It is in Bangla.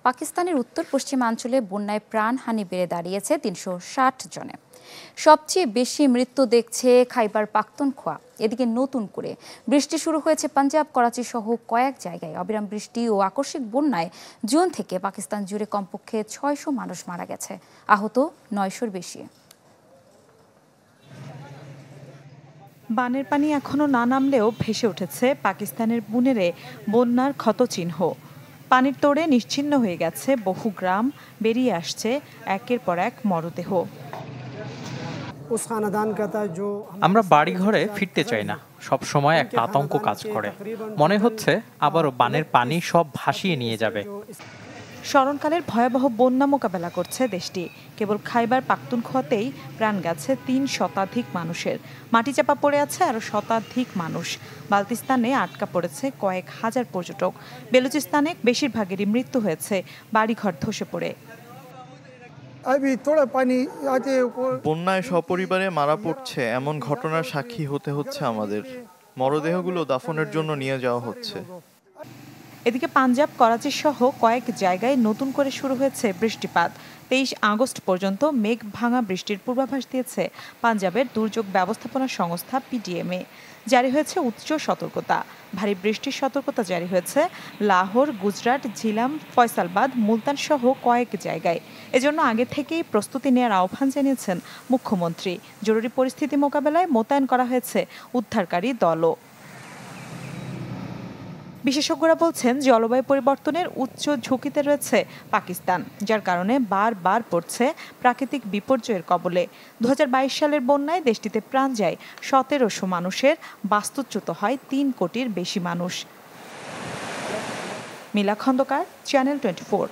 পাকিস্তানের উত্তর পশ্চিমাঞ্চলে বন্যায় প্রাণহানি বেড়ে দাঁড়িয়েছে ৩৬০ জনে। সবচেয়ে বেশি মৃত্যু দেখছে খাইবার পাখতুনখোয়া। এদিকে নতুন করে বৃষ্টি শুরু হয়েছে পাঞ্জাব, করাচি সহ কয়েক জায়গায়। অবিরাম বৃষ্টি ও আকস্মিক বন্যায় জুন থেকে পাকিস্তান জুড়ে কমপক্ষে ৬০০ মানুষ মারা গেছে, আহত ৯০০-র বেশি। বানের পানি এখনো না নামলেও ভেসে উঠেছে পাকিস্তানের বুনেরে বন্যার ক্ষতচিহ্ন। পানির তোড়ে নিশ্চিহ্ন হয়ে গেছে বহু গ্রাম, বেরিয়ে আসছে একের পর এক মরদেহ। আমরা বাড়ি ঘরে ফিরতে চাই না, সব সময় একটা আতঙ্ক কাজ করে। মনে হচ্ছে আবারও বানের পানি সব ভাসিয়ে নিয়ে যাবে। স্মরণকালের ভয়াবহ বন্যা মোকাবেলা করছে দেশটি। কেবল খাইবার পাখতুনখোয়াতেই প্রাণ গেছে ৩ শতাধিক মানুষের, মাটি চাপা পড়ে আছে আরও শতাধিক মানুষ। বালতিস্তানে আটকা পড়েছে কয়েক হাজার পর্যটক। বেলুচিস্তানে বেশিরভাগেরই মৃত্যু হয়েছে বাড়িঘর ধসে পড়ে। বন্যায় সপরিবারে মারা পড়ছে এমন ঘটনার সাক্ষী হতে হচ্ছে আমাদের। মরদেহগুলো দাফনের জন্য নিয়ে যাওয়া হচ্ছে। এদিকে পাঞ্জাব, করাচি সহ কয়েক জায়গায় নতুন করে শুরু হয়েছে বৃষ্টিপাত। ২৩ আগস্ট পর্যন্ত মেঘ ভাঙা বৃষ্টির পূর্বাভাস দিয়েছে পাঞ্জাবের দুর্যোগ ব্যবস্থাপনা সংস্থা PTMA। জারি হয়েছে উচ্চ সতর্কতা। ভারী বৃষ্টির সতর্কতা জারি হয়েছে লাহোর, গুজরাট, ঝিলাম, ফয়সালবাদ, মুলতান সহ কয়েক জায়গায়। এজন্য আগে থেকেই প্রস্তুতি নেওয়ার আহ্বান জানিয়েছেন মুখ্যমন্ত্রী। জরুরি পরিস্থিতি মোকাবেলায় মোতায়েন করা হয়েছে উদ্ধারকারী দলও। বিশেষজ্ঞরা বলছেন, জলবায়ু পরিবর্তনের উচ্চ ঝুঁকিতে রয়েছে পাকিস্তান, যার কারণে বারবার পড়ছে প্রাকৃতিক বিপর্যয়ের কবলে। ২০২২ সালের বন্যায় দেশটিতে প্রাণ যায় ১৭০০ মানুষের, বাস্তুচ্যুত হয় ৩ কোটির বেশি মানুষ। মিলা খন্দকার, চ্যানেল 24।